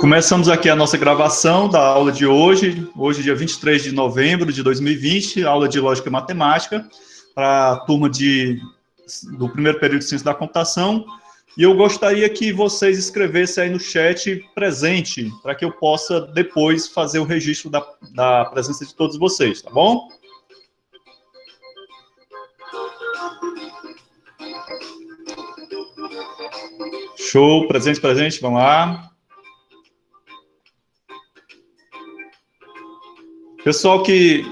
Começamos aqui a nossa gravação da aula de hoje, dia 23 de novembro de 2020, aula de Lógica e Matemática, para a turma do primeiro período de Ciência da Computação, e eu gostaria que vocês escrevessem aí no chat presente, para que eu possa depois fazer o registro da presença de todos vocês, tá bom? Show, presente, vamos lá. Pessoal que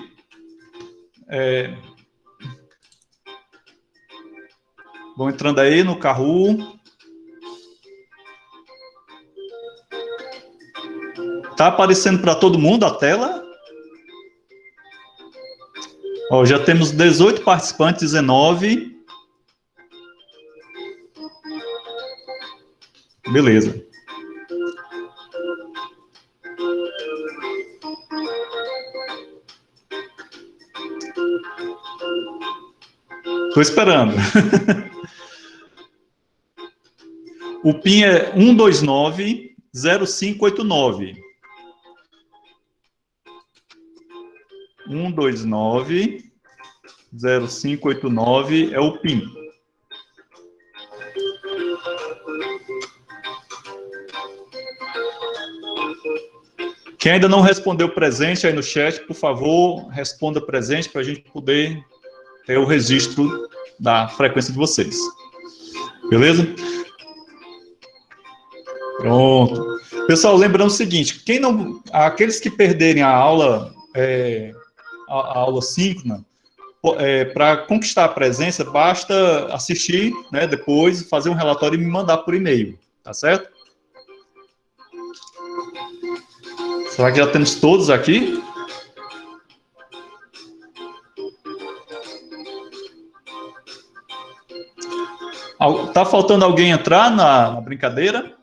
vão entrando aí no Kahoot. Tá aparecendo para todo mundo a tela? Ó, já temos 18 participantes, 19. Beleza. Estou esperando. O PIN é 1290589. 1290589 é o PIN. Quem ainda não respondeu presente aí no chat, por favor, responda presente para a gente poder ter o registro da frequência de vocês. Beleza? Pronto. Pessoal, lembrando o seguinte, aqueles que perderem a aula síncrona, para conquistar a presença, basta assistir, né, depois, fazer um relatório e me mandar por e-mail, tá certo? Será que já temos todos aqui? Tá faltando alguém entrar na brincadeira?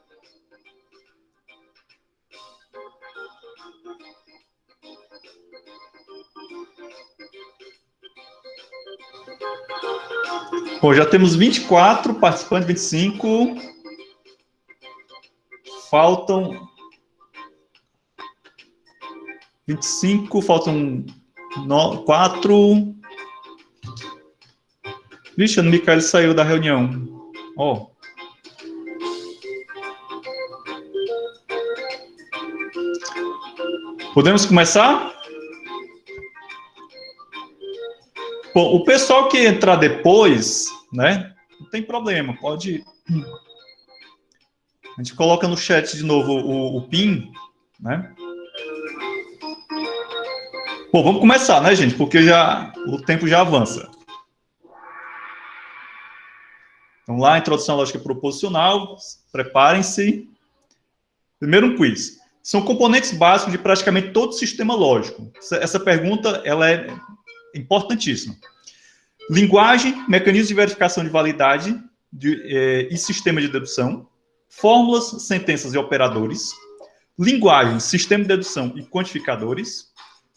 Bom, já temos 24 participantes, 25. Faltam 25, faltam 4. Vixe, o Micael saiu da reunião. Ó. Podemos começar? Bom, o pessoal que entrar depois, né, não tem problema, pode... A gente coloca no chat de novo o PIN, né? Bom, vamos começar, né, gente? Porque o tempo já avança. Vamos lá, introdução à lógica proposicional. Preparem-se. Primeiro um quiz. São componentes básicos de praticamente todo sistema lógico. Essa pergunta, ela é importantíssima. Linguagem, mecanismo de verificação de validade e sistema de dedução. Fórmulas, sentenças e operadores. Linguagem, sistema de dedução e quantificadores.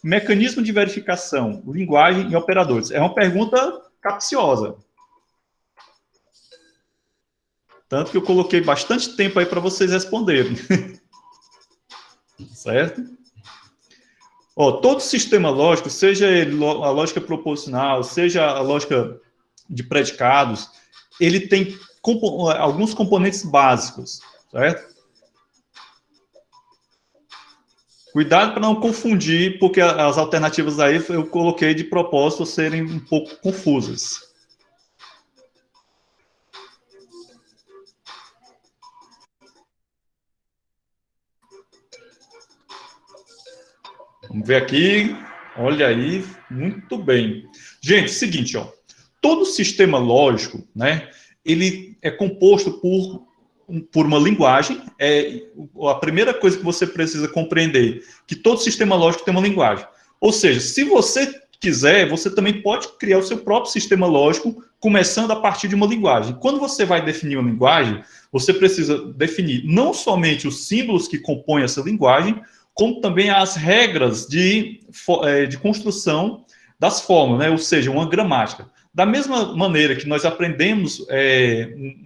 Mecanismo de verificação, linguagem e operadores. É uma pergunta capciosa. Tanto que eu coloquei bastante tempo aí para vocês responderem. Certo? Ó, todo sistema lógico, seja ele a lógica proposicional, seja a lógica de predicados, ele tem alguns componentes básicos, certo? Cuidado para não confundir, porque as alternativas aí eu coloquei de propósito serem um pouco confusas. Vamos ver aqui. Olha aí, muito bem. Gente, seguinte, ó. Todo sistema lógico, né, ele é composto por uma linguagem. A primeira coisa que você precisa compreender, que todo sistema lógico tem uma linguagem. Ou seja, se você quiser, você também pode criar o seu próprio sistema lógico, começando a partir de uma linguagem. Quando você vai definir uma linguagem, você precisa definir não somente os símbolos que compõem essa linguagem, como também as regras de construção das fórmulas, né? Ou seja, uma gramática. Da mesma maneira que nós aprendemos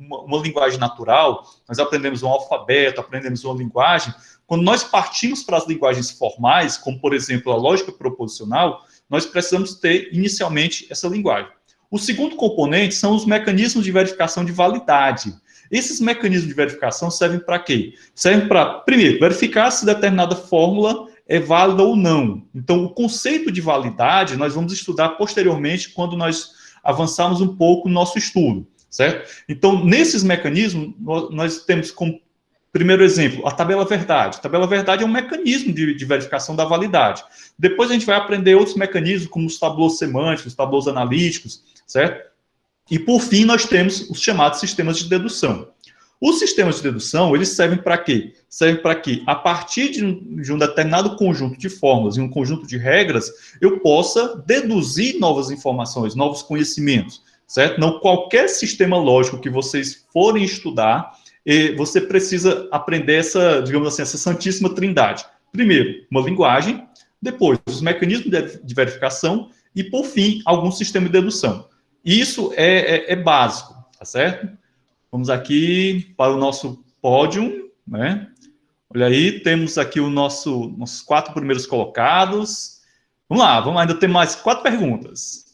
uma linguagem natural, nós aprendemos um alfabeto, aprendemos uma linguagem, quando nós partimos para as linguagens formais, como, por exemplo, a lógica proposicional, nós precisamos ter, inicialmente, essa linguagem. O segundo componente são os mecanismos de verificação de validade. Esses mecanismos de verificação servem para quê? Servem para, primeiro, verificar se determinada fórmula é válida ou não. Então, o conceito de validade nós vamos estudar posteriormente quando nós avançarmos um pouco no nosso estudo, certo? Então, nesses mecanismos, nós temos como primeiro exemplo, a tabela verdade. A tabela verdade é um mecanismo de verificação da validade. Depois a gente vai aprender outros mecanismos, como os tablôs semânticos, os tablôs analíticos, certo? E, por fim, nós temos os chamados sistemas de dedução. Os sistemas de dedução, eles servem para quê? Servem para que, a partir de um determinado conjunto de fórmulas e um conjunto de regras, eu possa deduzir novas informações, novos conhecimentos, certo? Não qualquer sistema lógico que vocês forem estudar, você precisa aprender essa, digamos assim, essa santíssima trindade. Primeiro, uma linguagem, depois, os mecanismos de verificação e, por fim, algum sistema de dedução. Isso é básico, tá certo? Vamos aqui para o nosso pódio, né? Olha aí, temos aqui nossos 4 primeiros colocados. Vamos lá, ainda ter mais 4 perguntas.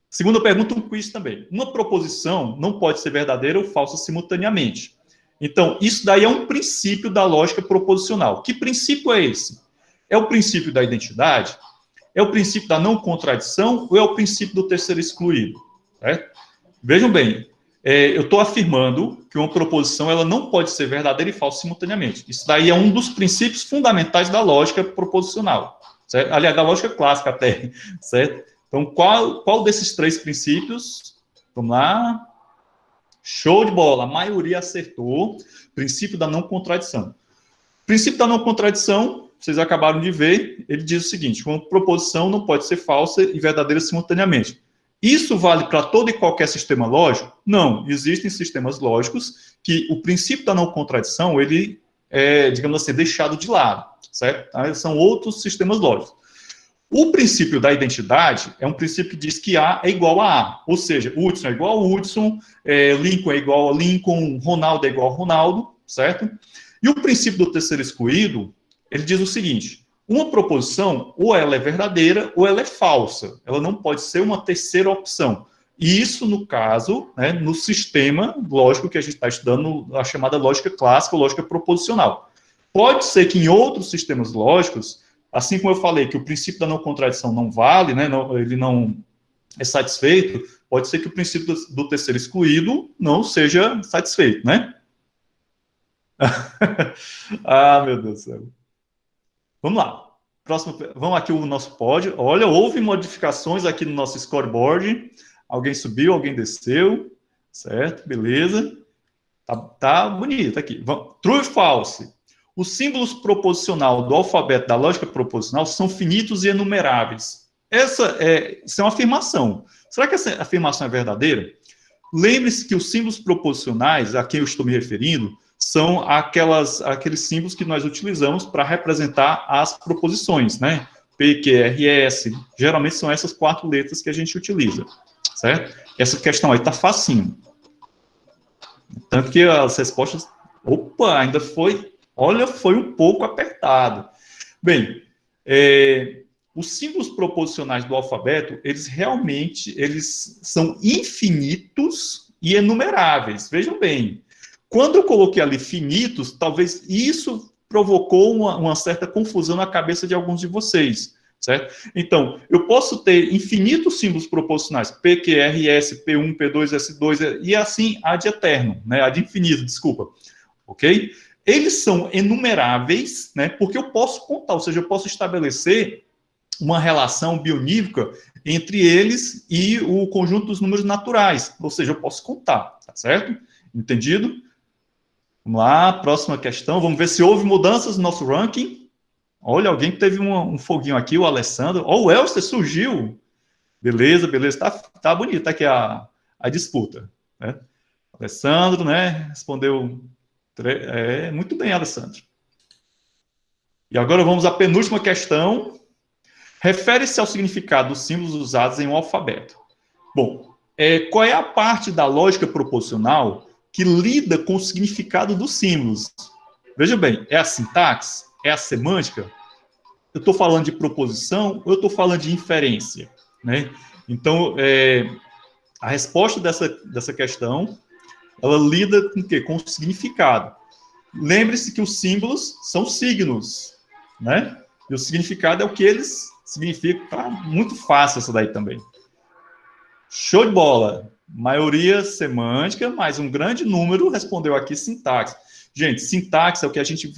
Segunda pergunta, um quiz também. Uma proposição não pode ser verdadeira ou falsa simultaneamente. Então, isso daí é um princípio da lógica proposicional. Que princípio é esse? É o princípio da identidade? É o princípio da não contradição ou é o princípio do terceiro excluído? Vejam bem, eu estou afirmando que uma proposição ela não pode ser verdadeira e falsa simultaneamente. Isso daí é um dos princípios fundamentais da lógica proposicional, certo? Aliás, da lógica clássica até, certo? Então, qual desses 3 princípios? Vamos lá. Show de bola, a maioria acertou. Princípio da não contradição. Princípio da não contradição, vocês acabaram de ver, ele diz o seguinte: uma proposição não pode ser falsa e verdadeira simultaneamente. Isso vale para todo e qualquer sistema lógico? Não, existem sistemas lógicos que o princípio da não contradição, ele é, digamos assim, deixado de lado, certo? São outros sistemas lógicos. O princípio da identidade é um princípio que diz que A é igual a A, ou seja, Hudson é igual a Hudson, Lincoln é igual a Lincoln, Ronaldo é igual a Ronaldo, certo? E o princípio do terceiro excluído, ele diz o seguinte: uma proposição, ou ela é verdadeira, ou ela é falsa. Ela não pode ser uma terceira opção. E isso, no caso, né, no sistema lógico que a gente está estudando, a chamada lógica clássica, lógica proposicional. Pode ser que em outros sistemas lógicos, assim como eu falei que o princípio da não contradição não vale, né, ele não é satisfeito, pode ser que o princípio do terceiro excluído não seja satisfeito, né? Ah, meu Deus do céu. Vamos lá. Próximo, vamos aqui o nosso pódio. Olha, houve modificações aqui no nosso scoreboard. Alguém subiu, alguém desceu. Certo, beleza. Tá bonito aqui. True ou false? Os símbolos proposicional do alfabeto da lógica proposicional são finitos e enumeráveis. Isso é uma afirmação. Será que essa afirmação é verdadeira? Lembre-se que os símbolos proposicionais, a quem eu estou me referindo, são aqueles símbolos que nós utilizamos para representar as proposições, né? P, Q, R, S. Geralmente são essas 4 letras que a gente utiliza, certo? Essa questão aí está facinho. Tanto que as respostas... Opa, ainda foi... Olha, foi um pouco apertado. Bem, os símbolos proposicionais do alfabeto, eles são infinitos e enumeráveis. Vejam bem. Quando eu coloquei ali finitos, talvez isso provocou uma certa confusão na cabeça de alguns de vocês, certo? Então, eu posso ter infinitos símbolos proposicionais, P, Q, R, S, P1, P2, S2, e assim ad eterno, né? Ad infinito, desculpa, ok? Eles são enumeráveis, né? Porque eu posso contar, ou seja, eu posso estabelecer uma relação bionívoca entre eles e o conjunto dos números naturais, ou seja, eu posso contar, tá certo? Entendido? Vamos lá, próxima questão. Vamos ver se houve mudanças no nosso ranking. Olha, alguém que teve um foguinho aqui, o Alessandro. Oh, o Elster surgiu. Beleza, beleza. Tá bonita aqui a disputa. Né? Alessandro, né? Respondeu. Muito bem, Alessandro. E agora vamos à penúltima questão. Refere-se ao significado dos símbolos usados em um alfabeto. Bom, qual é a parte da lógica proposicional que lida com o significado dos símbolos? Veja bem, é a sintaxe? É a semântica? Eu estou falando de proposição ou eu estou falando de inferência? Né? Então, a resposta dessa questão, ela lida com o quê? Com o significado. Lembre-se que os símbolos são signos, né? E o significado é o que eles significam. Tá muito fácil essa daí também. Show de bola. Maioria semântica, mas um grande número respondeu aqui sintaxe. Gente, sintaxe é o que a gente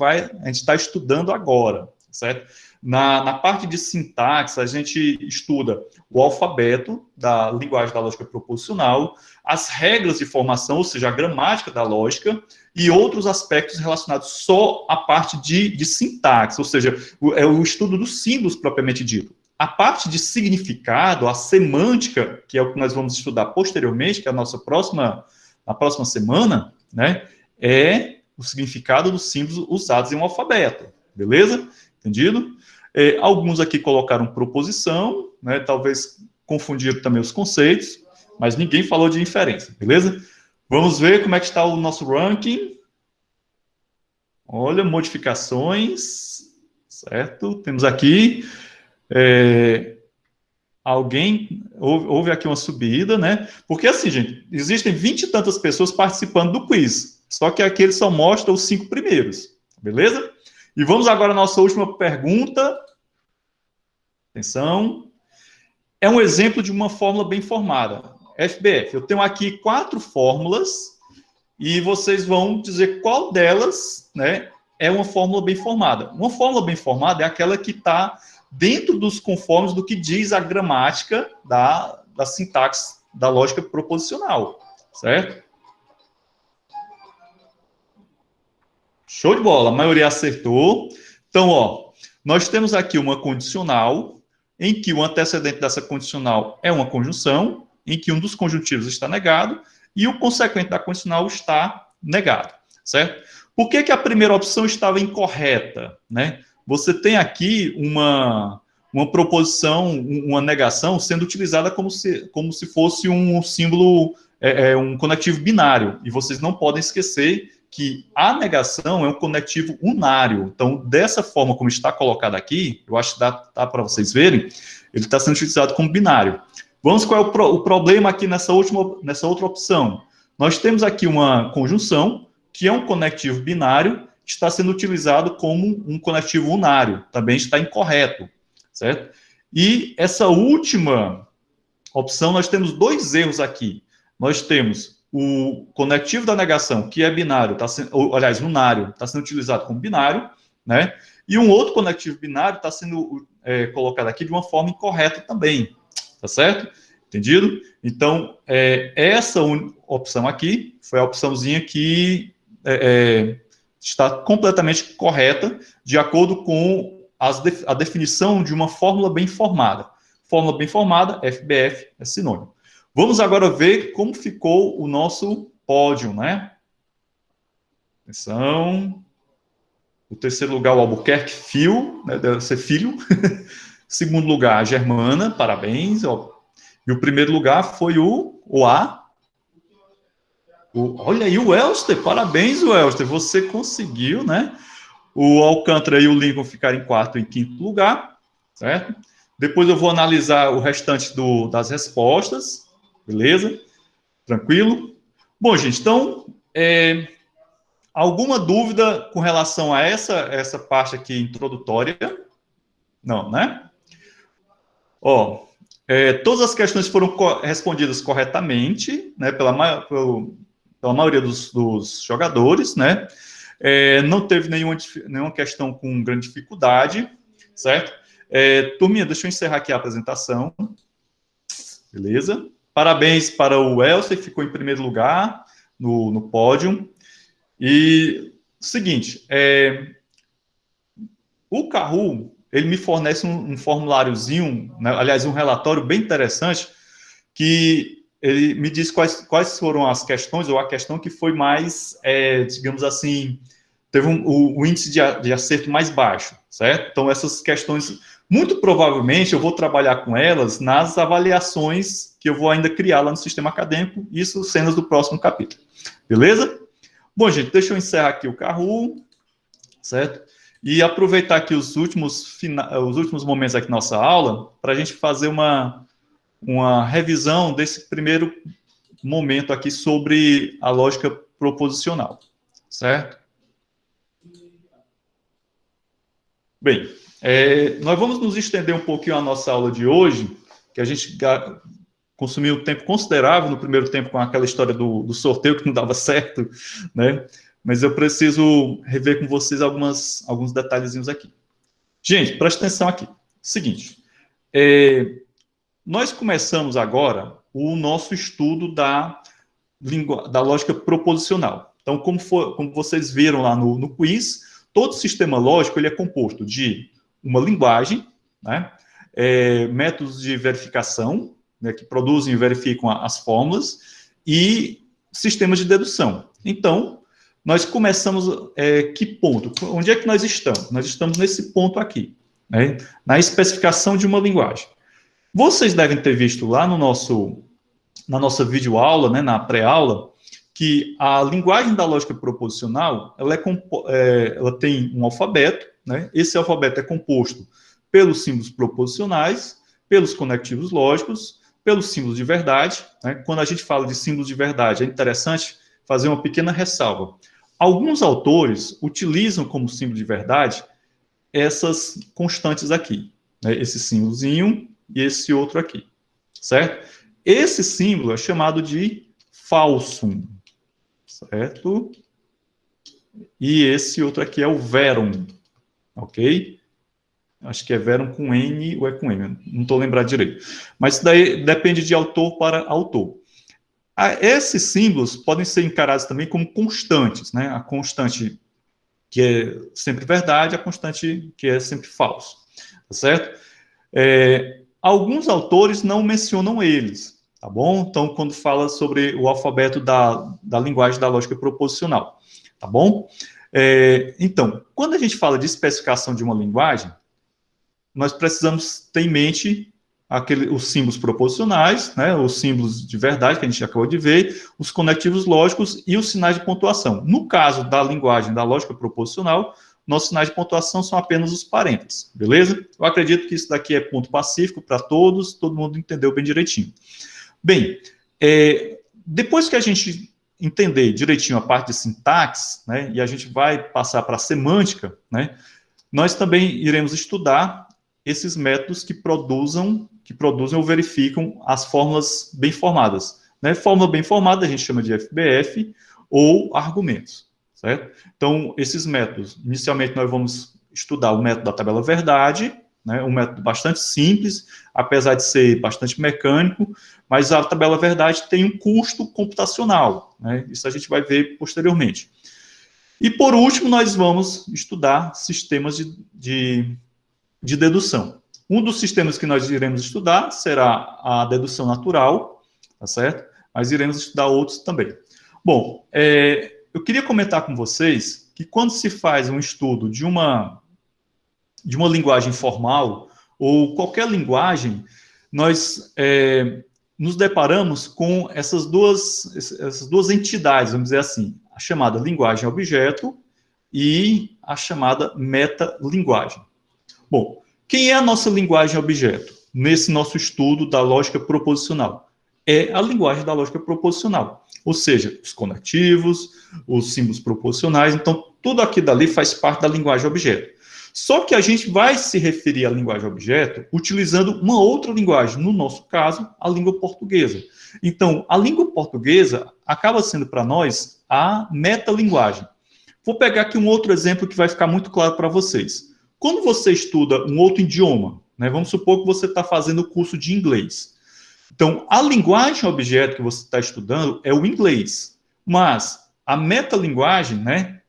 está estudando agora, certo? Na parte de sintaxe, a gente estuda o alfabeto da linguagem da lógica proposicional, as regras de formação, ou seja, a gramática da lógica, e outros aspectos relacionados só à parte de sintaxe, ou seja, o estudo dos símbolos propriamente dito. A parte de significado, a semântica, que é o que nós vamos estudar posteriormente, que é na próxima semana, né, é o significado dos símbolos usados em um alfabeto, beleza? Entendido? Alguns aqui colocaram proposição, né, talvez confundiram também os conceitos, mas ninguém falou de inferência, beleza? Vamos ver como é que está o nosso ranking. Olha, modificações, certo? Temos aqui... houve aqui uma subida, né? Porque assim, gente, existem 20 e tantas pessoas participando do quiz, só que aqui ele só mostra os 5 primeiros, beleza? E vamos agora à nossa última pergunta. Atenção. É um exemplo de uma fórmula bem formada. FBF, eu tenho aqui 4 fórmulas e vocês vão dizer qual delas, né, é uma fórmula bem formada. Uma fórmula bem formada é aquela que está dentro dos conformes do que diz a gramática da sintaxe da lógica proposicional, certo? Show de bola, a maioria acertou. Então, ó, nós temos aqui uma condicional, em que o antecedente dessa condicional é uma conjunção, em que um dos conjuntivos está negado, e o consequente da condicional está negado, certo? Por que a primeira opção estava incorreta, né? Você tem aqui uma proposição, uma negação sendo utilizada como se fosse um símbolo, um conectivo binário. E vocês não podem esquecer que a negação é um conectivo unário. Então, dessa forma como está colocado aqui, eu acho que dá para vocês verem, ele está sendo utilizado como binário. Vamos qual é o problema aqui nessa outra opção. Nós temos aqui uma conjunção, que é um conectivo binário, está sendo utilizado como um conectivo unário, também está incorreto, certo? E essa última opção, nós temos 2 erros aqui. Nós temos o conectivo da negação, que é binário, aliás, unário, está sendo utilizado como binário, né? E um outro conectivo binário está sendo colocado aqui de uma forma incorreta também, tá certo? Entendido? Então, essa opção aqui foi a opçãozinha que está completamente correta, de acordo com a definição de uma fórmula bem formada. Fórmula bem formada, FBF é sinônimo. Vamos agora ver como ficou o nosso pódio, né? Atenção. O terceiro lugar, o Albuquerque Filho, né, deve ser filho. Segundo lugar, a Germana, parabéns. Ó. E o primeiro lugar foi o A. Olha aí o Elster, parabéns, Elster, você conseguiu, né? O Alcântara e o Lincoln ficaram em 4º e 5º lugar, certo? Depois eu vou analisar o restante das respostas, beleza? Tranquilo? Bom, gente, então, alguma dúvida com relação a essa parte aqui introdutória? Não, né? Ó, todas as questões foram respondidas corretamente, né, pela maioria dos jogadores, né? Não teve nenhuma questão com grande dificuldade, certo? Turminha, deixa eu encerrar aqui a apresentação. Beleza? Parabéns para o Elcio, que ficou em primeiro lugar no pódio. E, seguinte, o Kahoot, ele me fornece um formuláriozinho, né, aliás, um relatório bem interessante, que ele me diz quais foram as questões, ou a questão que foi mais, digamos assim, teve o índice de acerto mais baixo, certo? Então, essas questões Muito provavelmente eu vou trabalhar com elas nas avaliações que eu vou ainda criar lá no sistema acadêmico, isso cenas do próximo capítulo. Beleza? Bom, gente, deixa eu encerrar aqui o Kahoot, certo? E aproveitar aqui os últimos momentos aqui da nossa aula para a gente fazer uma revisão desse primeiro momento aqui sobre a lógica proposicional, certo? Bem, nós vamos nos estender um pouquinho a nossa aula de hoje, que a gente consumiu um tempo considerável no primeiro tempo com aquela história do sorteio que não dava certo, né? Mas eu preciso rever com vocês alguns detalhezinhos aqui. Gente, presta atenção aqui. Seguinte, nós começamos agora o nosso estudo da lógica proposicional. Então, como vocês viram lá no quiz, todo sistema lógico ele é composto de uma linguagem, né, métodos de verificação, né, que produzem e verificam as fórmulas, e sistemas de dedução. Então, nós começamos, que ponto? Onde é que nós estamos? Nós estamos nesse ponto aqui, né, na especificação de uma linguagem. Vocês devem ter visto lá na nossa videoaula, né, na pré-aula, que a linguagem da lógica proposicional, ela tem um alfabeto, né? Esse alfabeto é composto pelos símbolos proposicionais, pelos conectivos lógicos, pelos símbolos de verdade, né? Quando a gente fala de símbolos de verdade, é interessante fazer uma pequena ressalva. Alguns autores utilizam como símbolo de verdade essas constantes aqui, né? Esse símbolozinho e esse outro aqui, certo? Esse símbolo é chamado de falsum, certo? E esse outro aqui é o verum, ok? Acho que é verum com N ou é com M, não estou lembrado direito. Mas isso daí depende de autor para autor. Esses símbolos podem ser encarados também como constantes, né? A constante que é sempre verdade, a constante que é sempre falso, tá certo? Alguns autores não mencionam eles, tá bom? Então, quando fala sobre o alfabeto da linguagem da lógica proposicional, tá bom? Então, quando a gente fala de especificação de uma linguagem, nós precisamos ter em mente os símbolos proposicionais, né, os símbolos de verdade, que a gente acabou de ver, os conectivos lógicos e os sinais de pontuação. No caso da linguagem da lógica proposicional, nossos sinais de pontuação são apenas os parênteses, beleza? Eu acredito que isso daqui é ponto pacífico para todos, todo mundo entendeu bem direitinho. Bem, depois que a gente entender direitinho a parte de sintaxe, né, e a gente vai passar para a semântica, né, nós também iremos estudar esses métodos que produzem ou verificam as fórmulas bem formadas, né? Fórmula bem formada a gente chama de FBF ou argumentos, certo? Então, esses métodos, inicialmente nós vamos estudar o método da tabela verdade, né? Um método bastante simples, apesar de ser bastante mecânico, mas a tabela verdade tem um custo computacional, né? Isso a gente vai ver posteriormente. E, por último, nós vamos estudar sistemas de dedução. Um dos sistemas que nós iremos estudar será a dedução natural, tá certo? Mas iremos estudar outros também. Bom, eu queria comentar com vocês que quando se faz um estudo de uma linguagem formal, ou qualquer linguagem, nós nos deparamos com essas duas entidades, vamos dizer assim, a chamada linguagem-objeto e a chamada metalinguagem. Bom, quem é a nossa linguagem-objeto nesse nosso estudo da lógica proposicional? É a linguagem da lógica proposicional, ou seja, os conectivos, os símbolos proposicionais, então tudo aqui dali faz parte da linguagem-objeto. Só que a gente vai se referir à linguagem-objeto utilizando uma outra linguagem, no nosso caso, a língua portuguesa. Então, a língua portuguesa acaba sendo para nós a metalinguagem. Vou pegar aqui um outro exemplo que vai ficar muito claro para vocês. Quando você estuda um outro idioma, né, vamos supor que você está fazendo o curso de inglês. Então, a linguagem-objeto que você está estudando é o inglês, mas a metalinguagem, né,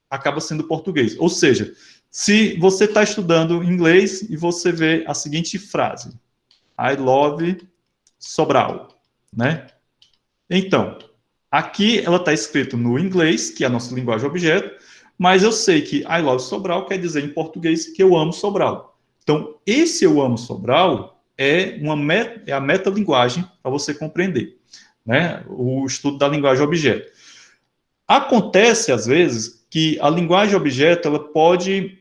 acaba sendo o português. Ou seja, se você está estudando inglês e você vê a seguinte frase, I love Sobral, né? Então, aqui ela está escrita no inglês, que é a nossa linguagem-objeto, mas eu sei que I love Sobral quer dizer em português que eu amo Sobral. Então, esse eu amo Sobral é a metalinguagem para você compreender, né? O estudo da linguagem objeto. Acontece, às vezes, que a linguagem objeto ela pode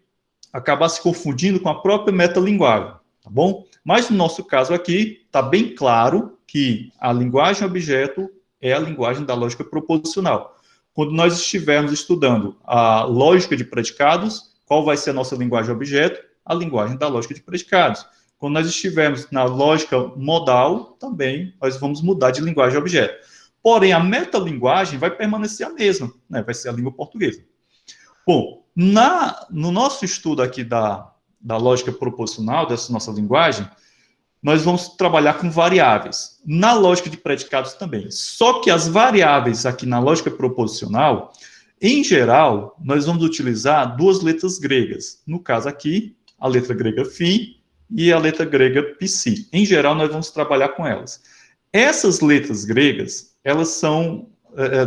acabar se confundindo com a própria metalinguagem, tá bom? Mas no nosso caso aqui, está bem claro que a linguagem objeto é a linguagem da lógica proposicional. Quando nós estivermos estudando a lógica de predicados, qual vai ser a nossa linguagem objeto? A linguagem da lógica de predicados. Quando nós estivermos na lógica modal, também nós vamos mudar de linguagem objeto. Porém, a metalinguagem vai permanecer a mesma, né? Vai ser a língua portuguesa. Bom, no nosso estudo aqui da lógica proposicional, dessa nossa linguagem, nós vamos trabalhar com variáveis. Na lógica de predicados também. Só que as variáveis aqui na lógica proposicional, em geral, nós vamos utilizar duas letras gregas. No caso aqui, a letra grega φ e a letra grega psi. Em geral, nós vamos trabalhar com elas. Essas letras gregas, elas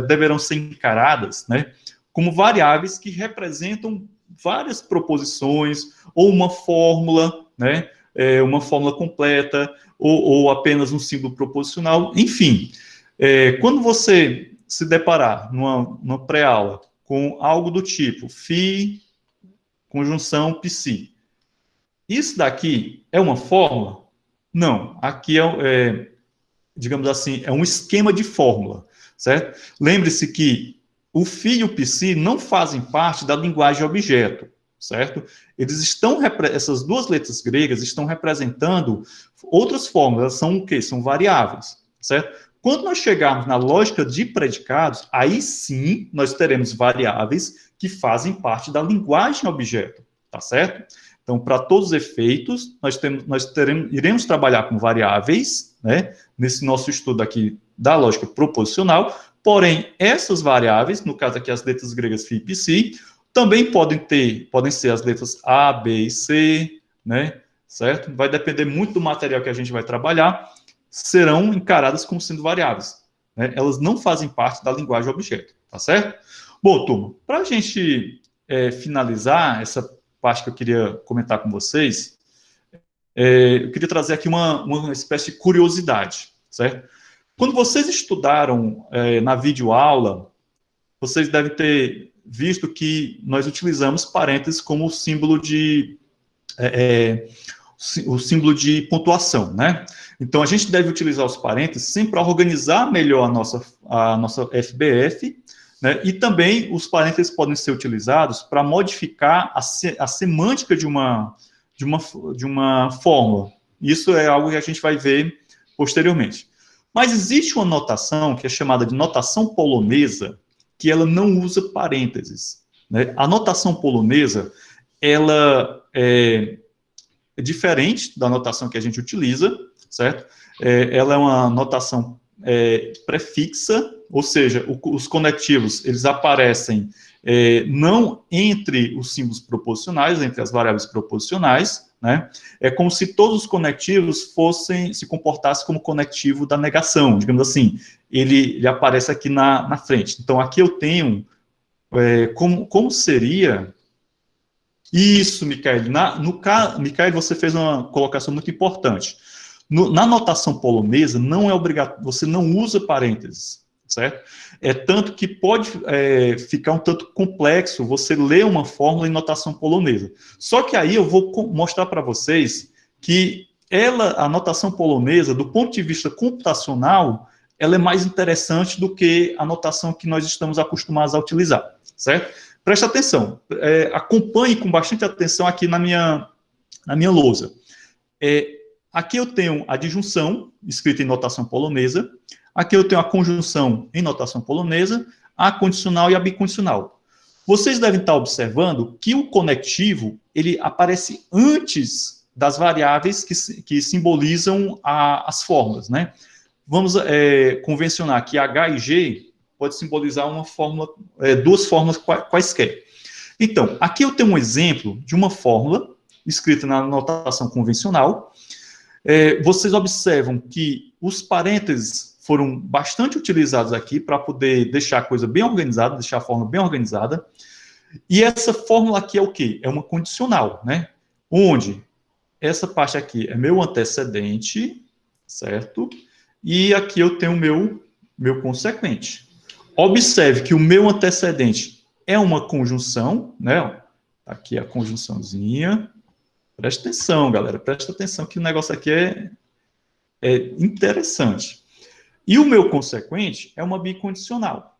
deverão ser encaradas, né, como variáveis que representam várias proposições ou uma fórmula, né, uma fórmula completa ou apenas um símbolo proposicional, enfim. Quando você se deparar numa pré-aula com algo do tipo φ, conjunção psi, isso daqui é uma fórmula? Não, aqui digamos assim, é um esquema de fórmula, certo? Lembre-se que o φ e o psi não fazem parte da linguagem objeto, certo? Essas duas letras gregas estão representando outras fórmulas, elas são o quê? São variáveis, certo? Quando nós chegarmos na lógica de predicados, aí sim nós teremos variáveis que fazem parte da linguagem objeto, tá certo? Então, para todos os efeitos, iremos trabalhar com variáveis, né, nesse nosso estudo aqui da lógica proposicional, porém, essas variáveis, no caso aqui as letras gregas φ e psi, também podem ser as letras A, B e C, né, certo? Vai depender muito do material que a gente vai trabalhar, serão encaradas como sendo variáveis, né? Elas não fazem parte da linguagem objeto, tá certo? Bom, turma, para a gente finalizar essa parte que eu queria comentar com vocês, eu queria trazer aqui uma espécie de curiosidade, certo? Quando vocês estudaram na videoaula, vocês devem ter visto que nós utilizamos parênteses como símbolo o símbolo de pontuação, né? Então, a gente deve utilizar os parênteses sempre para organizar melhor a nossa FBF, né? E também os parênteses podem ser utilizados para modificar a semântica de uma fórmula. Isso é algo que a gente vai ver posteriormente. Mas existe uma notação que é chamada de notação polonesa, que ela não usa parênteses, né? A notação polonesa, ela é diferente da notação que a gente utiliza, certo? Ela é uma notação prefixa, ou seja, os conectivos, eles aparecem não entre os símbolos proposicionais, entre as variáveis proposicionais, né? É como se todos os conectivos se comportassem como conectivo da negação, digamos assim, ele aparece aqui na frente. Então, aqui eu tenho, como seria... Isso, Michael. Michael, você fez uma colocação muito importante. Na notação polonesa, não é obrigatório, você não usa parênteses, certo? Tanto que pode ficar um tanto complexo você ler uma fórmula em notação polonesa. Só que aí eu vou mostrar para vocês que a notação polonesa, do ponto de vista computacional, ela é mais interessante do que a notação que nós estamos acostumados a utilizar, certo? Preste atenção, acompanhe com bastante atenção aqui na minha lousa. Aqui eu tenho a disjunção, escrita em notação polonesa, aqui eu tenho a conjunção em notação polonesa, a condicional e a bicondicional. Vocês devem estar observando que o conectivo, ele aparece antes das variáveis que simbolizam as fórmulas, né? Vamos convencionar que H e G pode simbolizar uma fórmula, duas fórmulas quaisquer. Então, aqui eu tenho um exemplo de uma fórmula escrita na notação convencional. Vocês observam que os parênteses foram bastante utilizados aqui para poder deixar a coisa bem organizada, deixar a fórmula bem organizada. E essa fórmula aqui é o quê? É uma condicional, né? Onde essa parte aqui é meu antecedente, certo? E aqui eu tenho o meu consequente. Observe que o meu antecedente é uma conjunção, né? Aqui a conjunçãozinha. Presta atenção, galera. Presta atenção que o negócio aqui é interessante. E o meu consequente é uma bicondicional,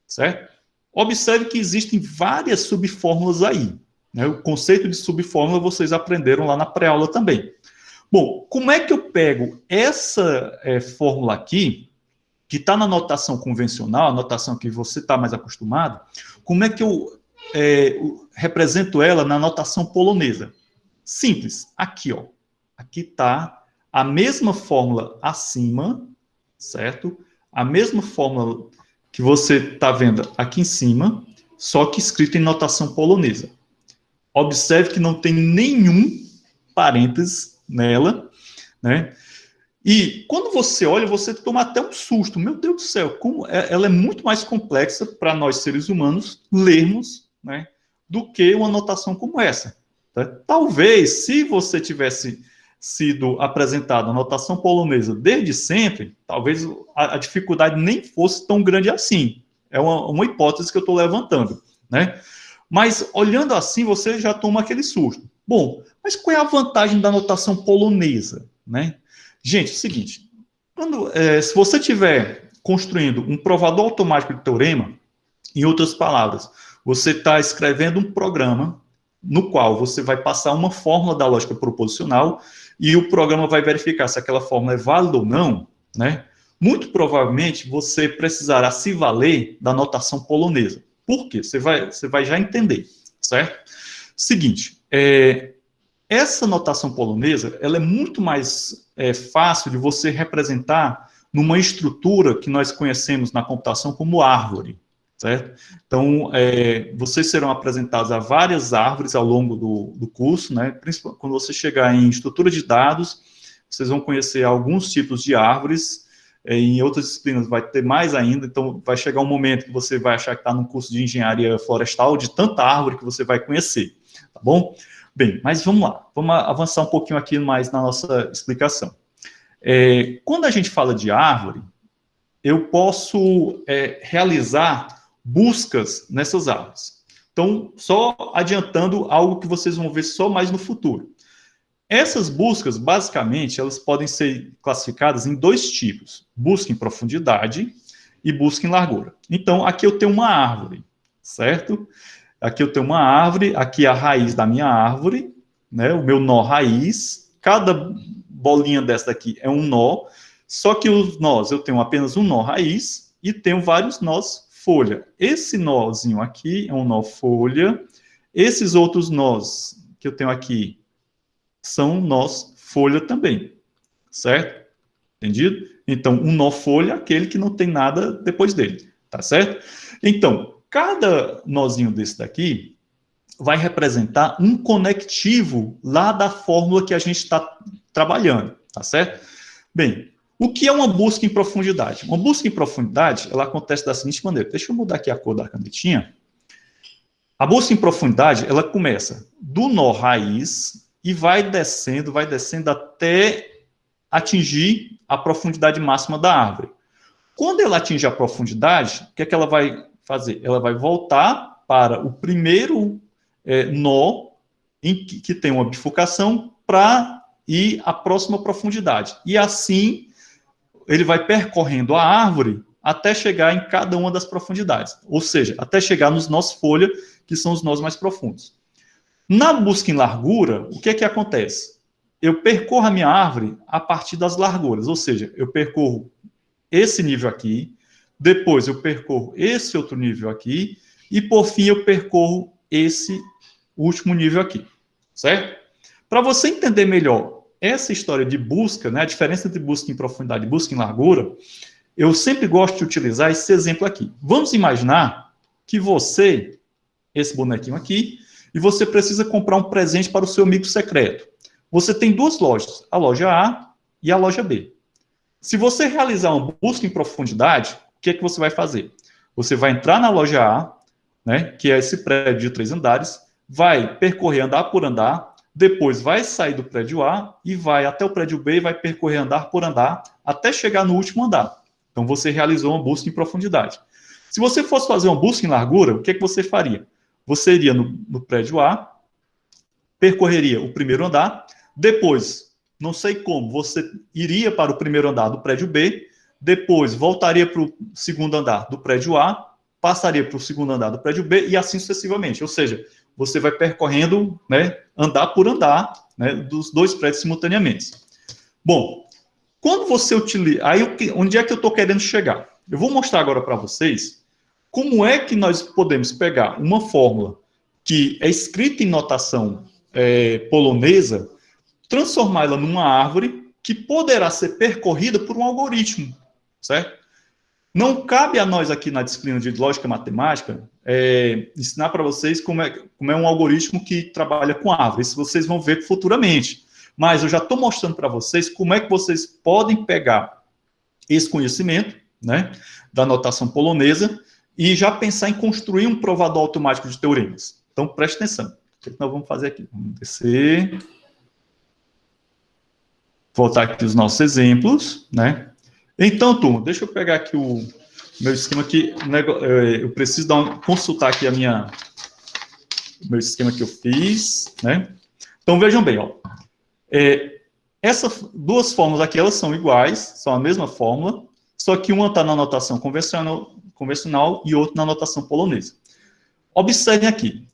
certo? Observe que existem várias subfórmulas aí. Né? O conceito de subfórmula vocês aprenderam lá na pré-aula também. Bom, como é que eu pego essa fórmula aqui, que está na notação convencional, a notação que você está mais acostumado, como é que eu represento ela na notação polonesa? Simples, aqui, ó. Aqui está a mesma fórmula acima, certo? A mesma fórmula que você está vendo aqui em cima, só que escrita em notação polonesa. Observe que não tem nenhum parênteses nela, né? E quando você olha, você toma até um susto. Meu Deus do céu, como ela é muito mais complexa para nós seres humanos lermos, né, do que uma notação como essa. Tá? Talvez, se você tivesse sido apresentado a notação polonesa desde sempre, talvez a dificuldade nem fosse tão grande assim. É uma hipótese que eu estou levantando, né? Mas, olhando assim, você já toma aquele susto. Bom, mas qual é a vantagem da notação polonesa, né? Gente, é o seguinte, se você estiver construindo um provador automático de teorema, em outras palavras, você está escrevendo um programa no qual você vai passar uma fórmula da lógica proposicional e o programa vai verificar se aquela fórmula é válida ou não, né? Muito provavelmente você precisará se valer da notação polonesa. Por quê? Você vai já entender, certo? Seguinte, essa notação polonesa, ela é muito mais fácil de você representar numa estrutura que nós conhecemos na computação como árvore, certo? Então, vocês serão apresentados a várias árvores ao longo do curso, né? Principalmente quando você chegar em estrutura de dados, vocês vão conhecer alguns tipos de árvores, em outras disciplinas vai ter mais ainda, então vai chegar um momento que você vai achar que está num curso de engenharia florestal, de tanta árvore que você vai conhecer, tá bom? Bem, mas vamos lá, vamos avançar um pouquinho aqui mais na nossa explicação. Quando a gente fala de árvore, eu posso realizar buscas nessas árvores. Então, só adiantando algo que vocês vão ver só mais no futuro. Essas buscas, basicamente, elas podem ser classificadas em dois tipos: busca em profundidade e busca em largura. Então, aqui eu tenho uma árvore, certo? Aqui eu tenho uma árvore, aqui é a raiz da minha árvore, né? O meu nó raiz. Cada bolinha dessa daqui é um nó, só que os nós, eu tenho apenas um nó raiz e tenho vários nós folha. Esse nozinho aqui é um nó folha. Esses outros nós que eu tenho aqui são nós folha também, certo? Entendido? Então, um nó folha é aquele que não tem nada depois dele, tá certo? Então, cada nozinho desse daqui vai representar um conectivo lá da fórmula que a gente está trabalhando, tá certo? Bem, o que é uma busca em profundidade? Uma busca em profundidade, ela acontece da seguinte maneira. Deixa eu mudar aqui a cor da canetinha. A busca em profundidade, ela começa do nó raiz e vai descendo até atingir a profundidade máxima da árvore. Quando ela atinge a profundidade, o que é que ela vai fazer? Ela vai voltar para o primeiro nó que tem uma bifurcação para ir à próxima profundidade. E assim, ele vai percorrendo a árvore até chegar em cada uma das profundidades. Ou seja, até chegar nos nós folha, que são os nós mais profundos. Na busca em largura, o que é que acontece? Eu percorro a minha árvore a partir das larguras, ou seja, eu percorro esse nível aqui, depois eu percorro esse outro nível aqui, e por fim eu percorro esse último nível aqui, certo? Para você entender melhor essa história de busca, né, a diferença entre busca em profundidade e busca em largura, eu sempre gosto de utilizar esse exemplo aqui. Vamos imaginar que você, esse bonequinho aqui, e você precisa comprar um presente para o seu amigo secreto. Você tem duas lojas, a loja A e a loja B. Se você realizar uma busca em profundidade, o que é que você vai fazer? Você vai entrar na loja A, né, que é esse prédio de 3 andares, vai percorrer andar por andar, depois vai sair do prédio A e vai até o prédio B e vai percorrer andar por andar até chegar no último andar. Então, você realizou uma busca em profundidade. Se você fosse fazer uma busca em largura, o que você faria? Você iria no prédio A, percorreria o primeiro andar, depois, não sei como, você iria para o primeiro andar do prédio B, depois voltaria para o segundo andar do prédio A, passaria para o segundo andar do prédio B e assim sucessivamente. Ou seja, você vai percorrendo, né, andar por andar, né, dos dois prédios simultaneamente. Bom, quando você utiliza... Aí, onde é que eu estou querendo chegar? Eu vou mostrar agora para vocês como é que nós podemos pegar uma fórmula que é escrita em notação polonesa, transformá-la numa árvore que poderá ser percorrida por um algoritmo, certo? Não cabe a nós aqui na disciplina de lógica matemática ensinar para vocês como é um algoritmo que trabalha com árvores. Isso vocês vão ver futuramente. Mas eu já estou mostrando para vocês como é que vocês podem pegar esse conhecimento, né, da notação polonesa e já pensar em construir um provador automático de teoremas. Então, preste atenção. O que nós vamos fazer aqui? Vamos descer. Voltar aqui os nossos exemplos, né? Então, turma, deixa eu pegar aqui o meu esquema aqui. Eu preciso consultar aqui o meu esquema que eu fiz, né? Então, vejam bem, ó. Essas duas fórmulas aqui, elas são iguais, são a mesma fórmula, só que uma está na notação convencional e outra na notação polonesa. Observem aqui.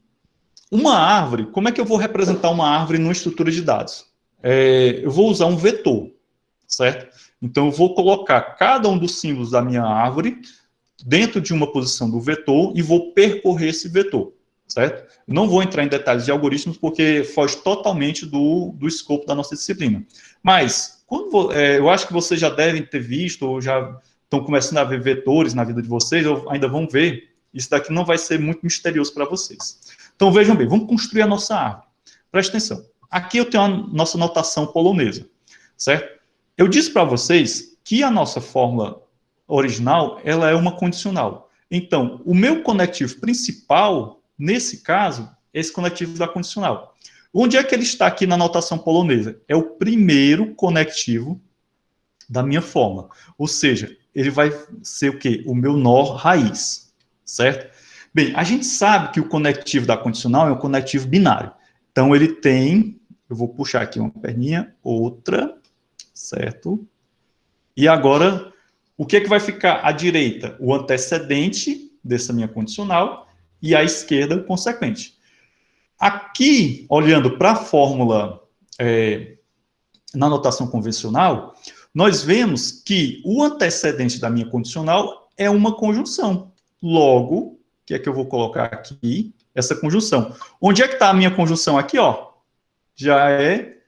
Uma árvore, como é que eu vou representar uma árvore numa estrutura de dados? Eu vou usar um vetor, certo? Então, eu vou colocar cada um dos símbolos da minha árvore dentro de uma posição do vetor e vou percorrer esse vetor, certo? Não vou entrar em detalhes de algoritmos porque foge totalmente do escopo da nossa disciplina. Mas, eu acho que vocês já devem ter visto ou já estão começando a ver vetores na vida de vocês, ou ainda vão ver. Isso daqui não vai ser muito misterioso para vocês. Então, vejam bem, vamos construir a nossa árvore. Preste atenção. Aqui eu tenho a nossa notação polonesa, certo? Eu disse para vocês que a nossa fórmula original, ela é uma condicional. Então, o meu conectivo principal, nesse caso, é esse conectivo da condicional. Onde é que ele está aqui na notação polonesa? É o primeiro conectivo da minha fórmula. Ou seja, ele vai ser o quê? O meu nó raiz, certo? Bem, a gente sabe que o conectivo da condicional é um conectivo binário. Então, ele tem... Eu vou puxar aqui uma perninha, outra, certo? E agora, o que é que vai ficar à direita? O antecedente dessa minha condicional e à esquerda o consequente. Aqui, olhando para a fórmula na notação convencional, nós vemos que o antecedente da minha condicional é uma conjunção. Logo, o que é que eu vou colocar aqui? Essa conjunção. Onde é que está a minha conjunção aqui, ó? Já é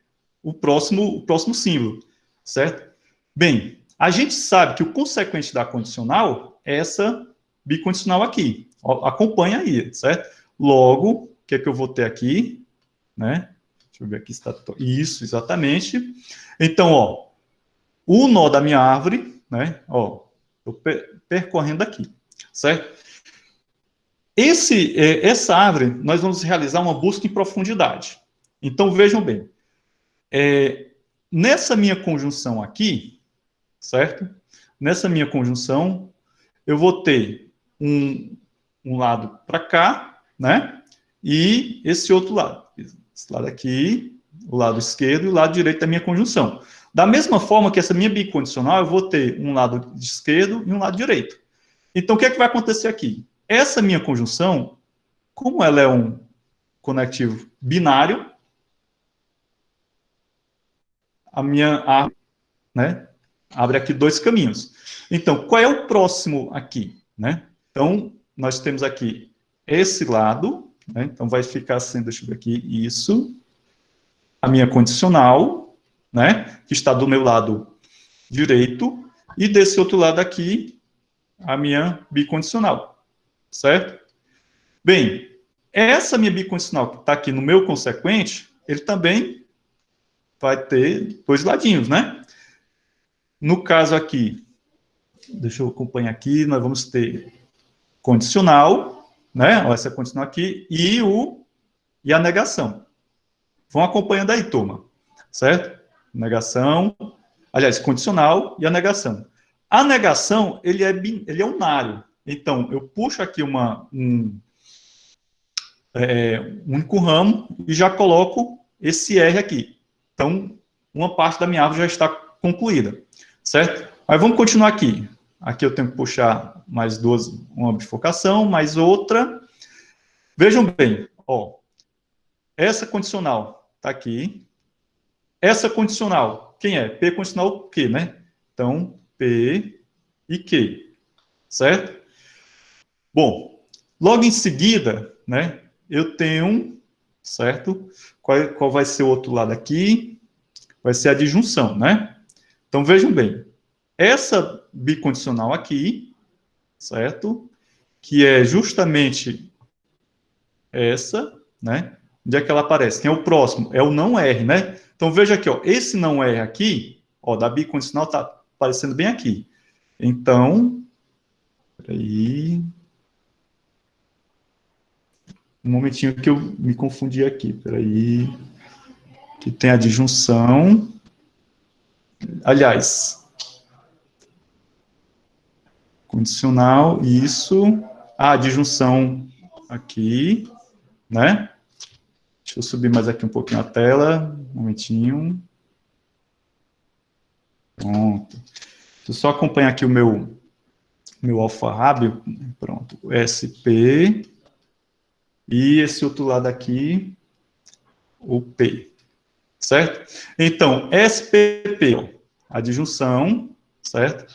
o próximo símbolo, certo? Bem, a gente sabe que o consequente da condicional é essa bicondicional aqui. Acompanha aí, certo? Logo, o que é que eu vou ter aqui? Né? Deixa eu ver aqui se está... Isso, exatamente. Então, ó, o nó da minha árvore, né? Ó, eu percorrendo aqui, certo? Essa árvore, nós vamos realizar uma busca em profundidade. Então, vejam bem, nessa minha conjunção aqui, certo? Nessa minha conjunção, eu vou ter um lado para cá, né? E esse outro lado. Esse lado aqui, o lado esquerdo e o lado direito da minha conjunção. Da mesma forma que essa minha bicondicional, eu vou ter um lado esquerdo e um lado direito. Então, o que é que vai acontecer aqui? Essa minha conjunção, como ela é um conectivo binário, a minha árvore, né, abre aqui dois caminhos. Então, qual é o próximo aqui? Né? Então, nós temos aqui esse lado, né? Então vai ficar assim, deixa eu ver aqui, isso, a minha condicional, né, que está do meu lado direito, e desse outro lado aqui, a minha bicondicional, certo? Bem, essa minha bicondicional que está aqui no meu consequente, ele também vai ter dois ladinhos, né? No caso aqui, deixa eu acompanhar aqui, nós vamos ter condicional, né? Ó, essa condicional aqui, e a negação. Vão acompanhando aí, turma. Certo? Negação, aliás, condicional e a negação. A negação, ele é unário. Então, eu puxo aqui um único ramo e já coloco esse R aqui. Então, uma parte da minha árvore já está concluída, certo? Mas vamos continuar aqui. Aqui eu tenho que puxar mais duas, uma bifurcação, mais outra. Vejam bem, ó, essa condicional está aqui. Essa condicional, quem é? P condicional Q, né? Então, P e Q, certo? Bom, logo em seguida, né, eu tenho, certo? Qual vai ser o outro lado aqui? Vai ser a disjunção, né? Então, vejam bem, essa bicondicional aqui, certo? Que é justamente essa, né? Onde é que ela aparece? Quem é o próximo? É o não R, né? Então, veja aqui, ó, esse não R aqui, ó, da bicondicional está aparecendo bem aqui. Então, peraí, um momentinho que eu me confundi aqui, peraí, que tem a disjunção, aliás, condicional, isso, a disjunção aqui, né? Deixa eu subir mais aqui um pouquinho a tela, um momentinho. Pronto. Deixa eu só acompanhar aqui o meu alfarrábio, pronto, SP, e esse outro lado aqui, o P, certo? Então, SPP, a disjunção, certo?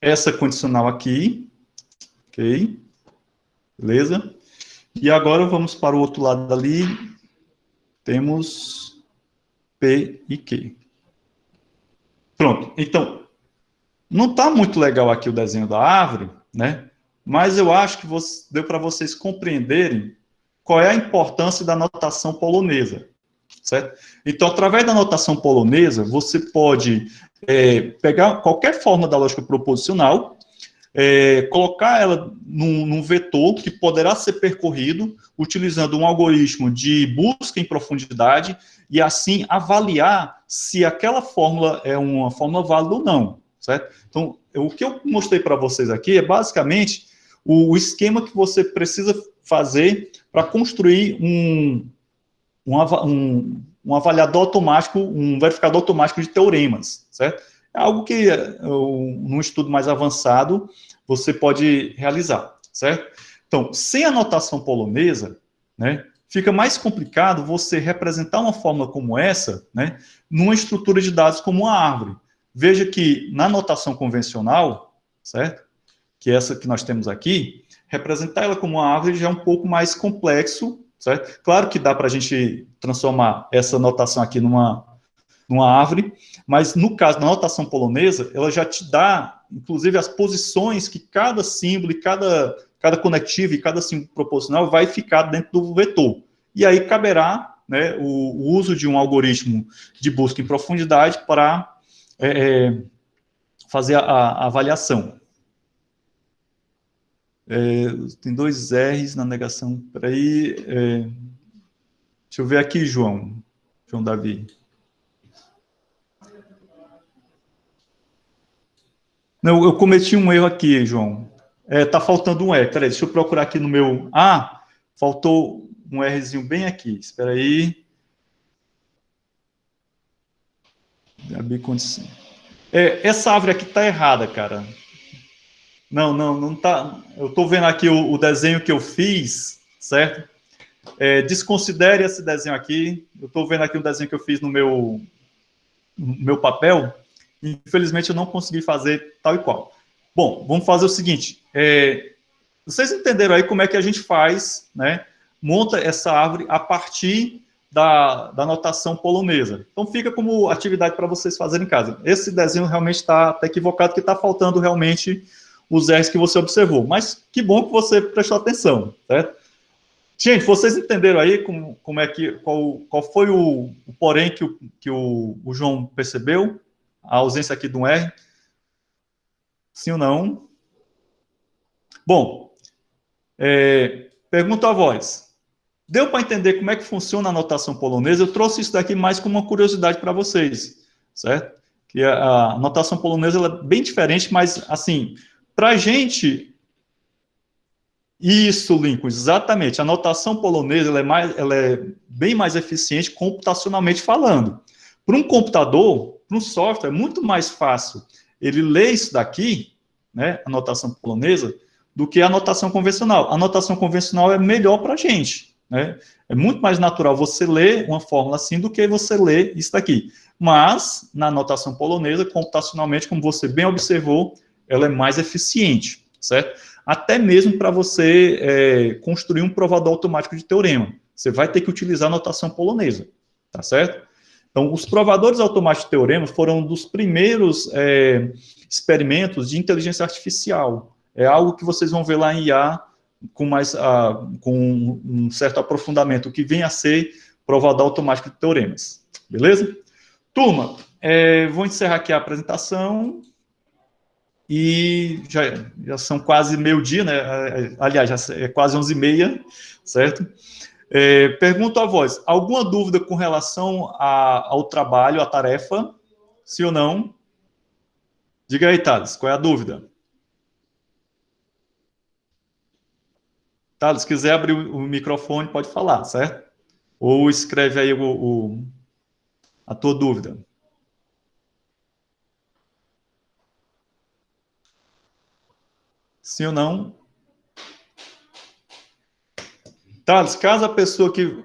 Essa condicional aqui, ok? Beleza? E agora vamos para o outro lado ali, temos P e Q. Pronto, então, não está muito legal aqui o desenho da árvore, né? Mas eu acho que deu para vocês compreenderem qual é a importância da notação polonesa, certo? Então, através da notação polonesa, você pode pegar qualquer forma da lógica proposicional, colocar ela num vetor que poderá ser percorrido utilizando um algoritmo de busca em profundidade e, assim, avaliar se aquela fórmula é uma fórmula válida ou não, certo? Então, o que eu mostrei para vocês aqui é basicamente o esquema que você precisa fazer para construir um avaliador automático, um verificador automático de teoremas, certo? É algo que, num estudo mais avançado, você pode realizar, certo? Então, sem a notação polonesa, né, fica mais complicado você representar uma fórmula como essa, né, numa estrutura de dados como uma árvore. Veja que na notação convencional, certo? Que é essa que nós temos aqui, representar ela como uma árvore já é um pouco mais complexo, certo? Claro que dá para a gente transformar essa notação aqui numa árvore, mas no caso da notação polonesa, ela já te dá, inclusive, as posições que cada símbolo e cada conectivo e cada símbolo proposicional vai ficar dentro do vetor. E aí caberá, né, o uso de um algoritmo de busca em profundidade para fazer a avaliação. Tem dois R's na negação. Peraí. Deixa eu ver aqui, João Davi. Não, eu cometi um erro aqui, João. Tá faltando um R. Peraí, deixa eu procurar aqui no meu... Ah, faltou um Rzinho bem aqui. Espera aí. Essa árvore aqui tá errada, cara. Não tá... Eu tô vendo aqui o desenho que eu fiz, certo? Desconsidere esse desenho aqui. Eu tô vendo aqui um desenho que eu fiz no meu papel. Infelizmente, eu não consegui fazer tal e qual. Bom, vamos fazer o seguinte. Vocês entenderam aí como é que a gente faz, né? Monta essa árvore a partir da notação polonesa. Então, fica como atividade para vocês fazerem em casa. Esse desenho realmente está equivocado, que está faltando realmente os R's que você observou. Mas que bom que você prestou atenção, certo? Gente, vocês entenderam aí como é que, qual foi o porém que o João percebeu? A ausência aqui de um R? Sim ou não? Bom, pergunta a voz. Deu para entender como é que funciona a notação polonesa? Eu trouxe isso daqui mais como uma curiosidade para vocês, certo? Que a notação polonesa ela é bem diferente, mas, assim, para a gente... Isso, Lincoln, exatamente. A notação polonesa ela é bem mais eficiente computacionalmente falando. Para um computador, para um software, é muito mais fácil ele ler isso daqui, né, a notação polonesa, do que a notação convencional. A notação convencional é melhor para a gente, né? É muito mais natural você ler uma fórmula assim do que você ler isso daqui. Mas, na notação polonesa, computacionalmente, como você bem observou, ela é mais eficiente, certo? Até mesmo para você construir um provador automático de teorema. Você vai ter que utilizar a notação polonesa, tá certo? Então, os provadores automáticos de teorema foram um dos primeiros experimentos de inteligência artificial. É algo que vocês vão ver lá em IA com um certo aprofundamento, o que vem a ser provador automático de teoremas. Beleza? Turma, vou encerrar aqui a apresentação. E já são quase meio-dia, né? Aliás, já é quase 11h30, certo? Pergunto a vós, alguma dúvida com relação ao trabalho, à tarefa? Sim ou não? Diga aí, Thales, qual é a dúvida? Thales, se quiser abrir o microfone, pode falar, certo? Ou escreve aí a tua dúvida. Sim ou não? Thales, caso a pessoa que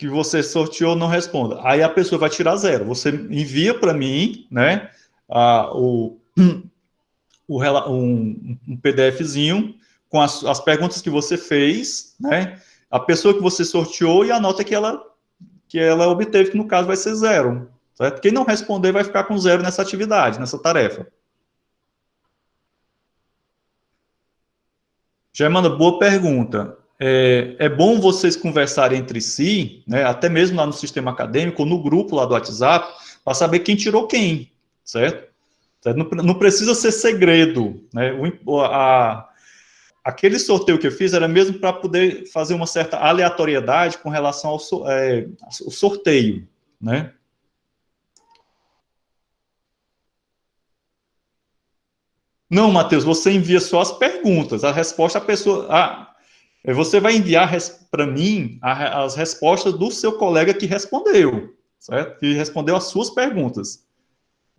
você sorteou não responda, aí a pessoa vai tirar 0. Você envia para mim, né, um PDFzinho com as perguntas que você fez, né, a pessoa que você sorteou e a nota que ela obteve, que no caso vai ser 0. Certo? Quem não responder vai ficar com 0 nessa atividade, nessa tarefa. Germana, boa pergunta. É bom vocês conversarem entre si, né, até mesmo lá no sistema acadêmico, no grupo lá do WhatsApp, para saber quem tirou quem, certo? Não precisa ser segredo, né? Aquele sorteio que eu fiz era mesmo para poder fazer uma certa aleatoriedade com relação ao sorteio, né? Não, Matheus, você envia só as perguntas, a resposta a pessoa... você vai enviar para mim as respostas do seu colega que respondeu, certo? Que respondeu as suas perguntas.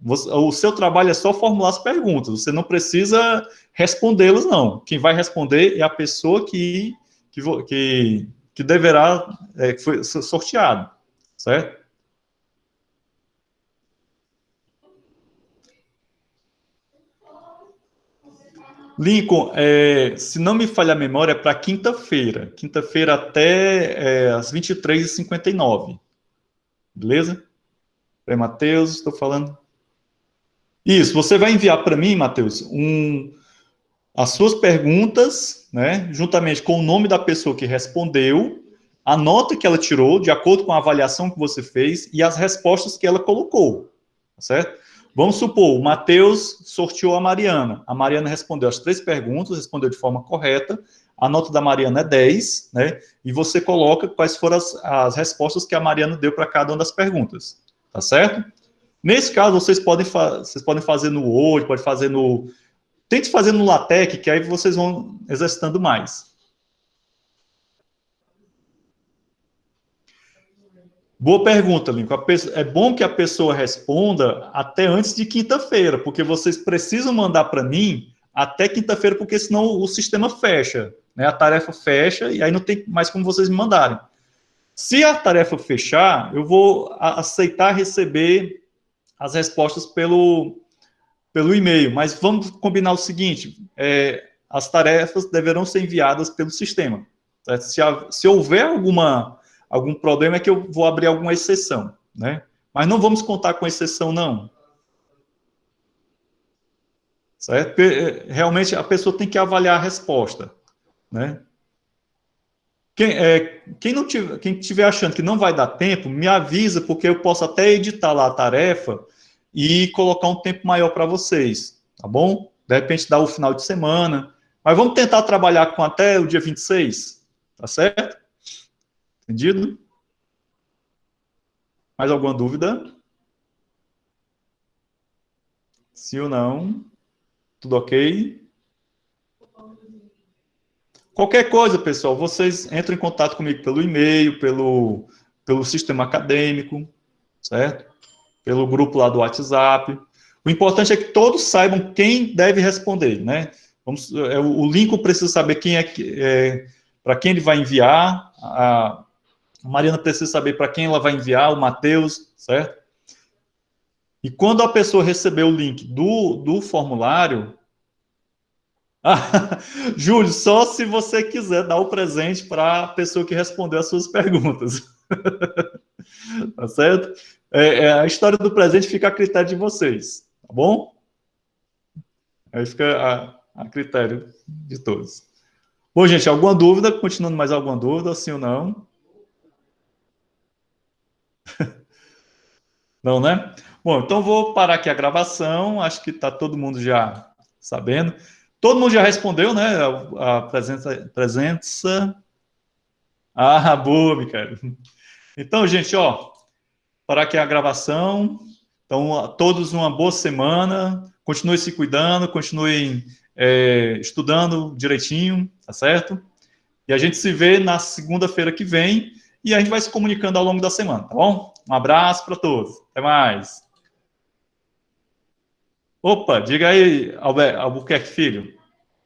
O seu trabalho é só formular as perguntas, você não precisa respondê-las, não. Quem vai responder é a pessoa que deverá, que foi sorteado, certo? Lincoln, se não me falha a memória, é para quinta-feira. Quinta-feira até às 23h59. Beleza? Matheus, estou falando. Isso, você vai enviar para mim, Matheus, as suas perguntas, né, juntamente com o nome da pessoa que respondeu, a nota que ela tirou, de acordo com a avaliação que você fez, e as respostas que ela colocou, certo? Vamos supor, o Matheus sorteou a Mariana. A Mariana respondeu as 3 perguntas, respondeu de forma correta, a nota da Mariana é 10, né? E você coloca quais foram as respostas que a Mariana deu para cada uma das perguntas, tá certo? Nesse caso, vocês podem fazer no Word, pode fazer no... Tente fazer no LaTeX, que aí vocês vão exercitando mais. Boa pergunta, Lincoln. É bom que a pessoa responda até antes de quinta-feira, porque vocês precisam mandar para mim até quinta-feira, porque senão o sistema fecha, né? A tarefa fecha e aí não tem mais como vocês me mandarem. Se a tarefa fechar, eu vou aceitar receber as respostas pelo e-mail, mas vamos combinar o seguinte, as tarefas deverão ser enviadas pelo sistema. Se houver algum problema, é que eu vou abrir alguma exceção, né? Mas não vamos contar com exceção, não. Certo? Porque, realmente, a pessoa tem que avaliar a resposta, né? Quem estiver achando que não vai dar tempo, me avisa, porque eu posso até editar lá a tarefa e colocar um tempo maior para vocês, tá bom? De repente dá o final de semana, mas vamos tentar trabalhar com até o dia 26, tá certo? Entendido? Mais alguma dúvida? Sim ou não? Tudo ok? Qualquer coisa, pessoal, vocês entram em contato comigo pelo e-mail, pelo sistema acadêmico, certo? Pelo grupo lá do WhatsApp. O importante é que todos saibam quem deve responder, né? O Lincoln precisa saber quem para quem ele vai enviar, a Mariana precisa saber para quem ela vai enviar, o Matheus, certo? E quando a pessoa receber o link do formulário, Júlio, só se você quiser dar o presente para a pessoa que respondeu as suas perguntas. Tá certo? A história do presente fica a critério de vocês, tá bom? Aí fica a critério de todos. Bom, gente, alguma dúvida? Continuando mais alguma dúvida, sim ou não? Não, né? Bom, então vou parar aqui a gravação. Acho que está todo mundo já sabendo. Todo mundo já respondeu, né? A presença. Ah, boa, Micael. Então, gente, ó, parar aqui a gravação. Então, a todos uma boa semana. Continue se cuidando, continuem estudando direitinho, tá certo? E a gente se vê na segunda-feira que vem e a gente vai se comunicando ao longo da semana, tá bom? Um abraço para todos. Até mais. Opa, diga aí, Albuquerque Filho.